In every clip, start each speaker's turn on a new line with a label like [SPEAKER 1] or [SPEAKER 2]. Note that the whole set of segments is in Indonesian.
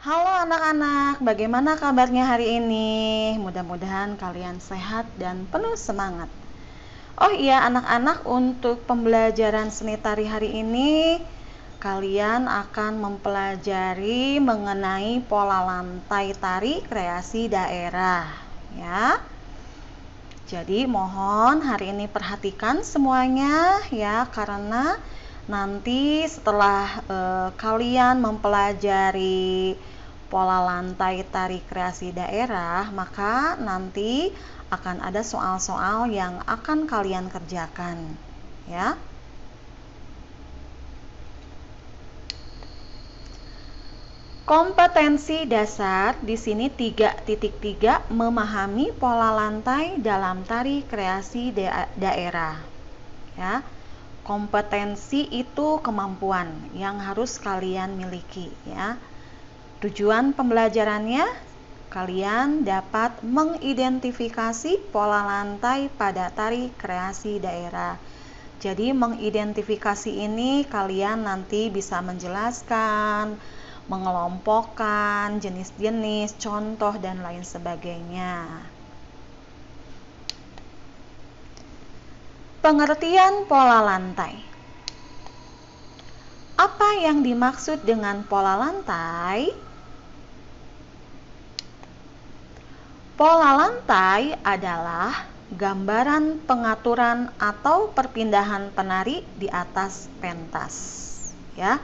[SPEAKER 1] Halo anak-anak, bagaimana kabarnya hari ini? Mudah-mudahan kalian sehat dan penuh semangat. Oh iya anak-anak, untuk pembelajaran seni tari hari ini kalian akan mempelajari mengenai pola lantai tari kreasi daerah ya. Jadi mohon hari ini perhatikan semuanya ya, karena nanti setelah kalian mempelajari pola lantai tari kreasi daerah, maka nanti akan ada soal-soal yang akan kalian kerjakan ya. Kompetensi dasar di sini 3.3 memahami pola lantai dalam tari kreasi daerah. Ya. Kompetensi itu kemampuan yang harus kalian miliki ya. Tujuan pembelajarannya, kalian dapat mengidentifikasi pola lantai pada tari kreasi daerah. Jadi mengidentifikasi ini kalian nanti bisa menjelaskan, mengelompokkan jenis-jenis, contoh dan lain sebagainya. Pengertian pola lantai. Apa yang dimaksud dengan pola lantai? Pola lantai adalah gambaran pengaturan atau perpindahan penari di atas pentas. Ya.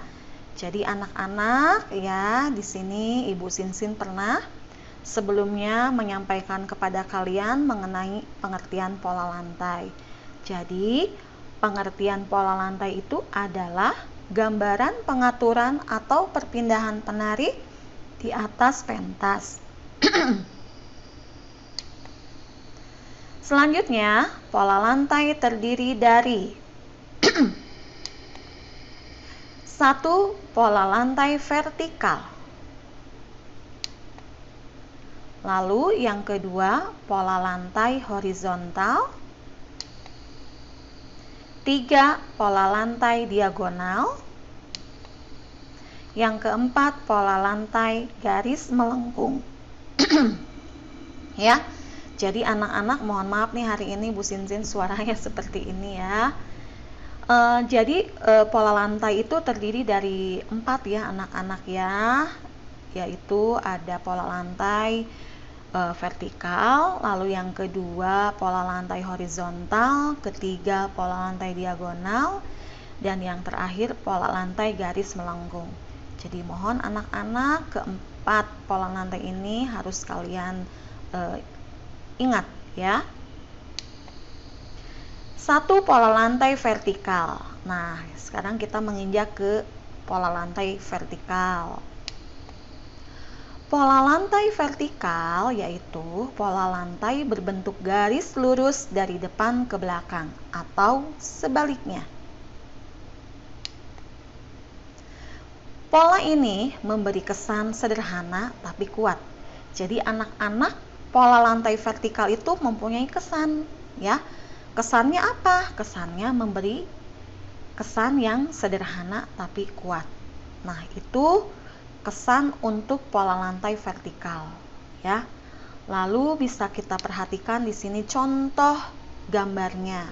[SPEAKER 1] Jadi anak-anak ya, di sini Ibu Sinsin pernah sebelumnya menyampaikan kepada kalian mengenai pengertian pola lantai. Jadi, pengertian pola lantai itu adalah gambaran pengaturan atau perpindahan penari di atas pentas. Selanjutnya, pola lantai terdiri dari 1. Pola lantai vertikal. Lalu yang kedua, pola lantai horizontal. 3. Pola lantai diagonal. Yang keempat, pola lantai garis melengkung. Ya, jadi anak-anak mohon maaf nih, hari ini Bu Sinsin suaranya seperti ini ya. Jadi pola lantai itu terdiri dari 4 ya anak-anak ya, yaitu ada pola lantai vertikal, lalu yang kedua pola lantai horizontal, ketiga pola lantai diagonal, dan yang terakhir pola lantai garis melengkung. Jadi mohon anak-anak, keempat pola lantai ini harus kalian ingat ya. 1. Pola lantai vertikal. Nah, sekarang kita menginjak ke pola lantai vertikal. Pola lantai vertikal yaitu pola lantai berbentuk garis lurus dari depan ke belakang atau sebaliknya. Pola ini memberi kesan sederhana tapi kuat. Jadi anak-anak, pola lantai vertikal itu mempunyai kesan ya. Kesannya apa? Kesannya memberi kesan yang sederhana tapi kuat. Nah, itu kesan untuk pola lantai vertikal ya. Lalu bisa kita perhatikan di sini contoh gambarnya.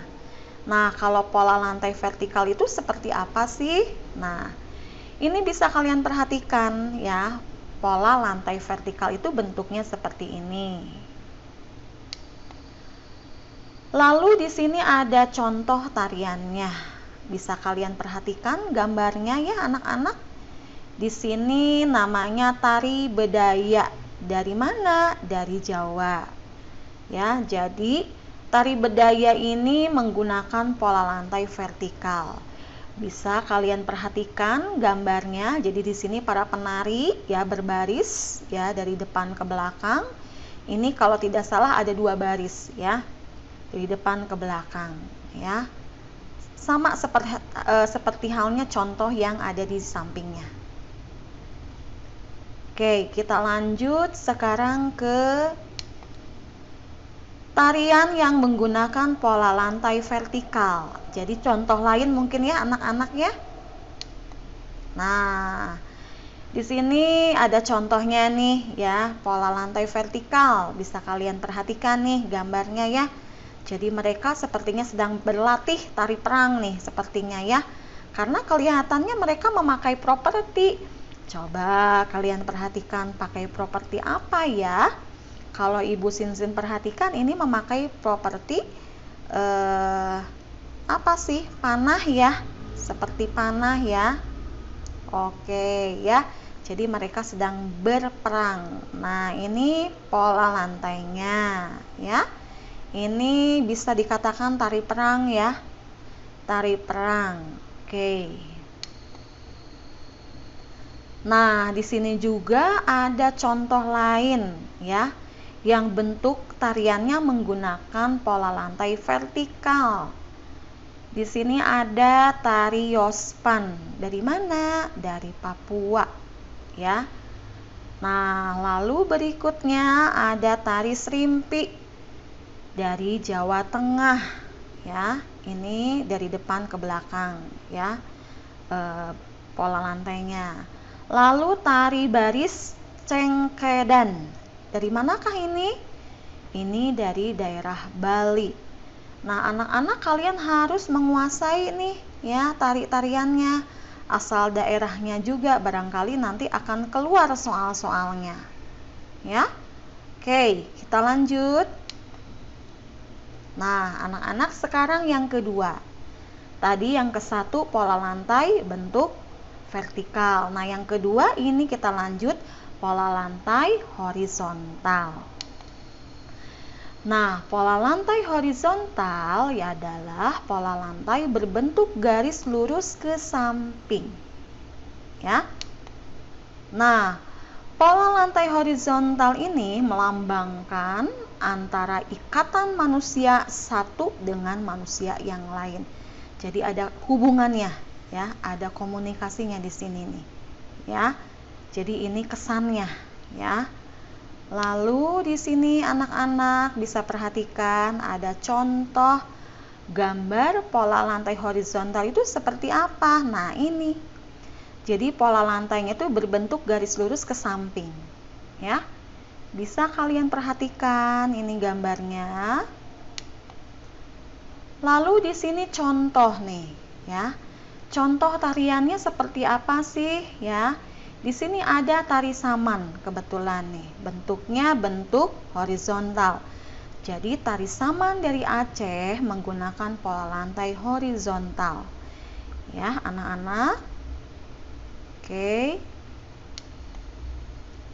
[SPEAKER 1] Nah, kalau pola lantai vertikal itu seperti apa sih? Nah, ini bisa kalian perhatikan ya. Pola lantai vertikal itu bentuknya seperti ini. Lalu di sini ada contoh tariannya. Bisa kalian perhatikan gambarnya ya anak-anak. Di sini namanya tari bedaya. Dari mana? Dari Jawa. Ya, jadi tari bedaya ini menggunakan pola lantai vertikal. Bisa kalian perhatikan gambarnya. Jadi di sini para penari ya berbaris ya dari depan ke belakang. Ini kalau tidak salah ada 2 baris ya. Dari depan ke belakang ya. Sama seperti halnya contoh yang ada di sampingnya. Oke, kita lanjut sekarang ke tarian yang menggunakan pola lantai vertikal. Jadi contoh lain mungkin ya anak-anak ya. Nah, Di sini ada contohnya nih ya, pola lantai vertikal. Bisa kalian perhatikan nih gambarnya ya. Jadi mereka sepertinya sedang berlatih tari perang nih sepertinya ya. Karena kelihatannya mereka memakai properti. Coba kalian perhatikan pakai properti apa ya? Kalau Ibu Sinsin perhatikan ini memakai properti apa sih? Panah ya. Seperti panah ya. Oke ya. Jadi mereka sedang berperang. Nah, ini pola lantainya ya. Ini bisa dikatakan tari perang ya. Tari perang. Oke. Nah, di sini juga ada contoh lain ya, yang bentuk tariannya menggunakan pola lantai vertikal. Di sini ada tari Yospan. Dari mana? Dari Papua ya. Nah, lalu berikutnya ada tari Serimpi dari Jawa Tengah ya. Ini dari depan ke belakang ya, pola lantainya. Lalu tari baris Cengkedan. Dari manakah ini? Ini dari daerah Bali. Nah, anak-anak kalian harus menguasai nih ya tari-tariannya. Asal daerahnya juga barangkali nanti akan keluar soal-soalnya. Ya. Oke, kita lanjut. Nah, anak-anak sekarang yang kedua. Tadi yang ke satu pola lantai bentuk vertikal. Nah, yang kedua ini kita lanjut pola lantai horizontal. Nah, pola lantai horizontal ya adalah pola lantai berbentuk garis lurus ke samping. Ya. Nah, pola lantai horizontal ini melambangkan antara ikatan manusia satu dengan manusia yang lain. Jadi ada hubungannya ya, ada komunikasinya di sini nih. Ya. Jadi ini kesannya ya. Lalu di sini anak-anak bisa perhatikan ada contoh gambar pola lantai horizontal itu seperti apa. Nah, ini. Jadi pola lantainya itu berbentuk garis lurus ke samping. Ya. Bisa kalian perhatikan ini gambarnya. Lalu di sini contoh nih, ya. Contoh tariannya seperti apa sih, ya? Di sini ada tari saman kebetulan nih. Bentuknya bentuk horizontal. Jadi tari saman dari Aceh menggunakan pola lantai horizontal. Ya, anak-anak. Oke.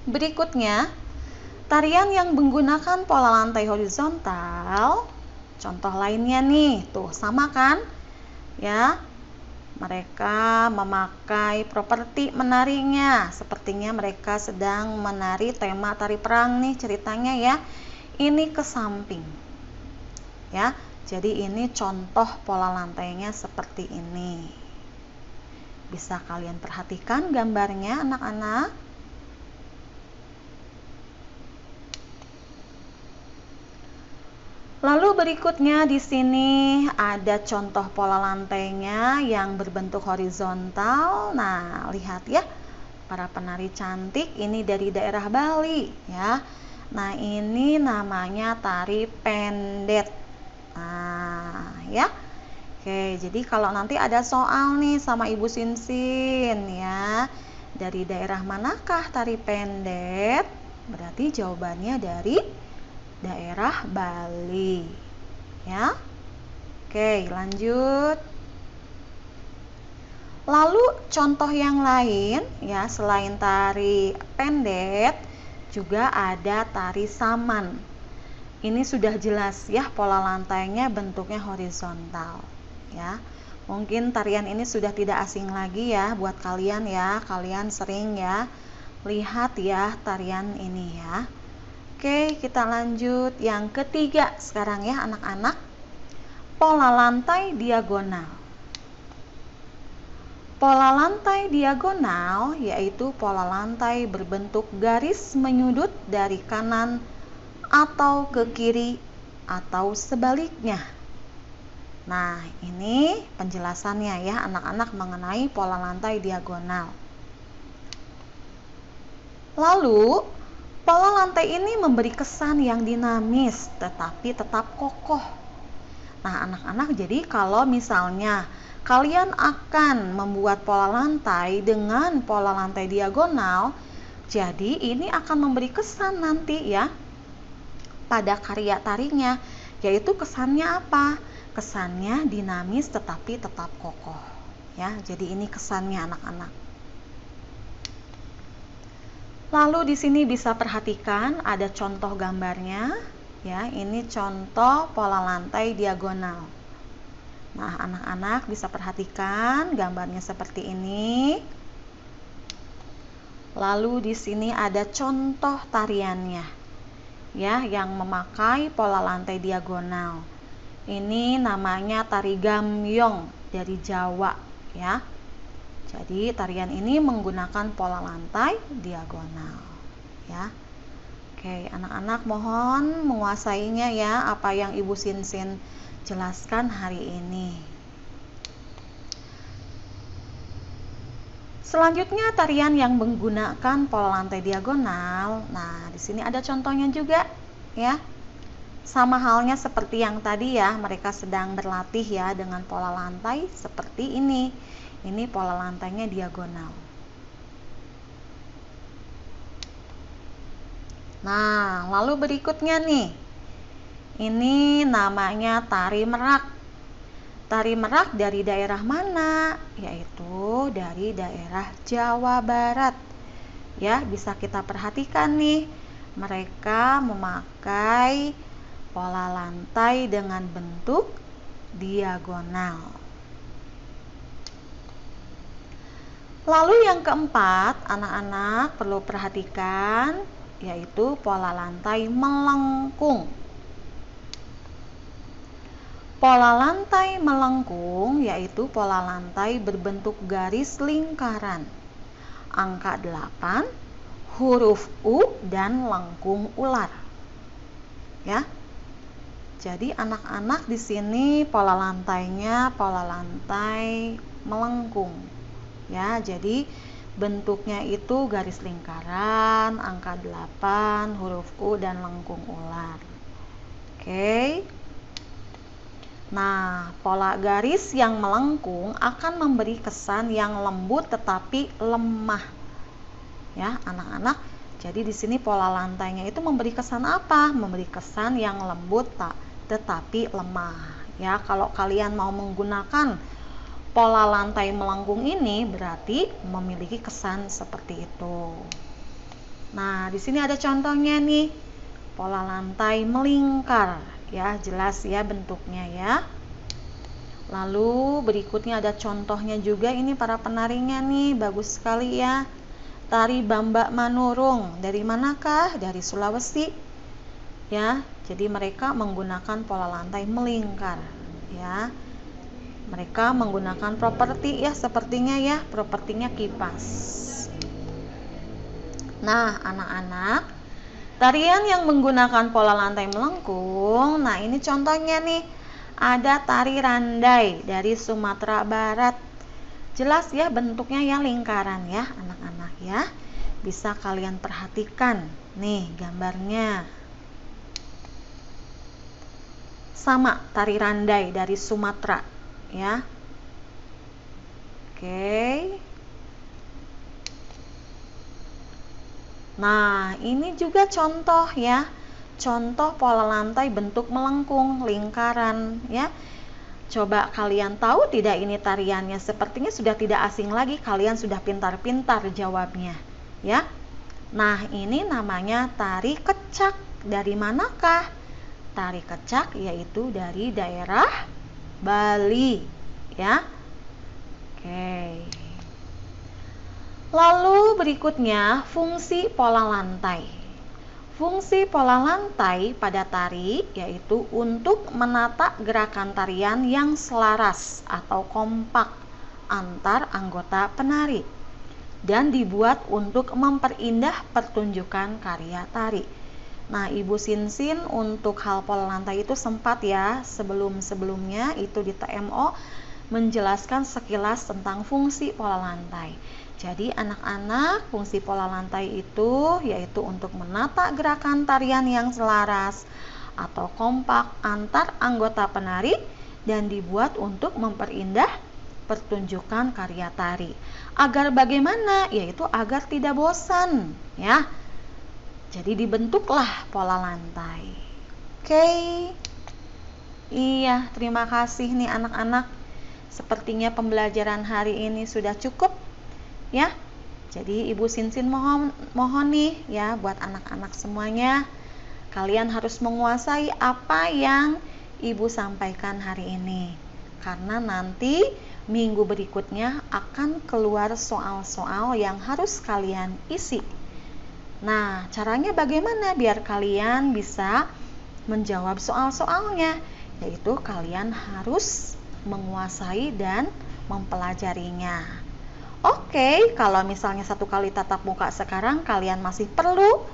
[SPEAKER 1] Berikutnya, tarian yang menggunakan pola lantai horizontal, contoh lainnya nih, tuh sama kan? Ya, mereka memakai properti menarinya. Sepertinya mereka sedang menari tema tari perang nih ceritanya ya. Ini ke samping. Ya, jadi ini contoh pola lantainya seperti ini. Bisa kalian perhatikan gambarnya anak-anak? Lalu berikutnya di sini ada contoh pola lantainya yang berbentuk horizontal. Nah, lihat ya, para penari cantik ini dari daerah Bali ya. Nah, ini namanya tari pendet. Nah, ya. Oke, jadi kalau nanti ada soal nih sama Ibu Sinsin ya, dari daerah manakah tari pendet? Berarti jawabannya dari daerah Bali ya. Oke, lanjut. Lalu contoh yang lain ya, selain tari pendet juga ada tari saman. Ini sudah jelas ya, pola lantainya bentuknya horizontal ya. Mungkin tarian ini sudah tidak asing lagi ya buat kalian ya. Kalian sering ya lihat ya tarian ini ya. Oke, kita lanjut yang ketiga sekarang ya anak-anak. Pola lantai diagonal. Pola lantai diagonal yaitu pola lantai berbentuk garis menyudut dari kanan atau ke kiri atau sebaliknya. Nah, ini penjelasannya ya anak-anak mengenai pola lantai diagonal. Lalu, pola lantai ini memberi kesan yang dinamis tetapi tetap kokoh. Nah, anak-anak, jadi kalau misalnya kalian akan membuat pola lantai dengan pola lantai diagonal, jadi ini akan memberi kesan nanti ya pada karya tarinya, yaitu kesannya apa? Kesannya dinamis tetapi tetap kokoh. Ya, jadi ini kesannya anak-anak. Lalu di sini bisa perhatikan ada contoh gambarnya. Ya, ini contoh pola lantai diagonal. Nah, anak-anak bisa perhatikan gambarnya seperti ini. Lalu di sini ada contoh tariannya. Ya, yang memakai pola lantai diagonal. Ini namanya tari gambyong dari Jawa, ya. Jadi, tarian ini menggunakan pola lantai diagonal, ya. Oke, anak-anak mohon menguasainya ya apa yang Ibu Sinsin jelaskan hari ini. Selanjutnya tarian yang menggunakan pola lantai diagonal. Nah, di sini ada contohnya juga ya. Sama halnya seperti yang tadi ya, mereka sedang berlatih ya dengan pola lantai seperti ini. Ini pola lantainya diagonal. Nah, lalu berikutnya nih. Ini namanya tari merak. Tari merak dari daerah mana? Yaitu dari daerah Jawa Barat. Ya, bisa kita perhatikan nih. Mereka memakai pola lantai dengan bentuk diagonal. Lalu yang keempat, anak-anak perlu perhatikan, yaitu pola lantai melengkung. Pola lantai melengkung yaitu pola lantai berbentuk garis lingkaran, angka 8, huruf U dan lengkung ular. Ya. Jadi anak-anak di sini pola lantainya pola lantai melengkung. Ya, jadi bentuknya itu garis lingkaran, angka 8, huruf U dan lengkung ular. Oke. Nah, pola garis yang melengkung akan memberi kesan yang lembut tetapi lemah. Ya, anak-anak. Jadi di sini pola lantainya itu memberi kesan apa? Memberi kesan yang lembut tetapi lemah. Ya, kalau kalian mau menggunakan pola lantai melengkung ini berarti memiliki kesan seperti itu. Nah, di sini ada contohnya nih. Pola lantai melingkar. Ya, jelas ya bentuknya ya. Lalu berikutnya ada contohnya juga, ini para penarinya nih, bagus sekali ya. Tari Bambak Manurung, dari manakah? Dari Sulawesi. Ya, jadi mereka menggunakan pola lantai melingkar ya. Mereka menggunakan properti ya sepertinya ya, propertinya kipas. Nah, anak-anak, tarian yang menggunakan pola lantai melengkung, nah ini contohnya nih, ada tari randai dari Sumatera Barat. Jelas ya bentuknya ya lingkaran ya anak-anak ya. Bisa kalian perhatikan nih gambarnya. Sama tari randai dari Sumatera ya. Oke. Nah, ini juga contoh ya. Contoh pola lantai bentuk melengkung, lingkaran ya. Coba kalian tahu tidak ini tariannya? Sepertinya sudah tidak asing lagi, kalian sudah pintar-pintar jawabnya ya. Nah, ini namanya tari kecak. Dari manakah? Tari kecak yaitu dari daerah Bali ya. Oke. Lalu berikutnya fungsi pola lantai. Fungsi pola lantai pada tari yaitu untuk menata gerakan tarian yang selaras atau kompak antar anggota penari dan dibuat untuk memperindah pertunjukan karya tari. Nah, Ibu Sinsin untuk hal pola lantai itu sempat ya sebelum-sebelumnya itu di TMO menjelaskan sekilas tentang fungsi pola lantai. Jadi anak-anak, fungsi pola lantai itu yaitu untuk menata gerakan tarian yang selaras atau kompak antar anggota penari dan dibuat untuk memperindah pertunjukan karya tari. Agar bagaimana? Yaitu agar tidak bosan, ya. Jadi dibentuklah pola lantai. Oke. Iya, terima kasih nih anak-anak. Sepertinya pembelajaran hari ini sudah cukup, ya. Jadi Ibu Sinsin mohon nih ya buat anak-anak semuanya, kalian harus menguasai apa yang Ibu sampaikan hari ini. Karena nanti minggu berikutnya akan keluar soal-soal yang harus kalian isi. Nah, caranya bagaimana biar kalian bisa menjawab soal-soalnya? Yaitu kalian harus menguasai dan mempelajarinya. Oke, kalau misalnya 1 kali tatap muka sekarang kalian masih perlu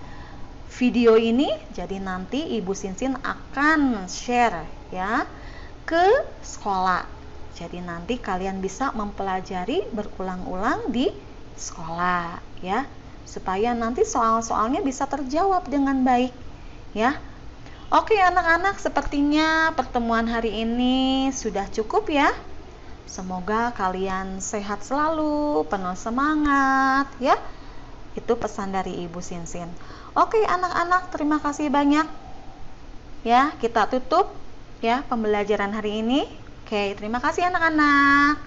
[SPEAKER 1] video ini, jadi nanti Ibu Sinsin akan share ya ke sekolah. Jadi nanti kalian bisa mempelajari berulang-ulang di sekolah ya, supaya nanti soal-soalnya bisa terjawab dengan baik ya. Oke anak-anak, sepertinya pertemuan hari ini sudah cukup ya. Semoga kalian sehat selalu, penuh semangat ya. Itu pesan dari Ibu Sinsin. Oke anak-anak, terima kasih banyak. Ya, kita tutup ya pembelajaran hari ini. Oke, terima kasih anak-anak.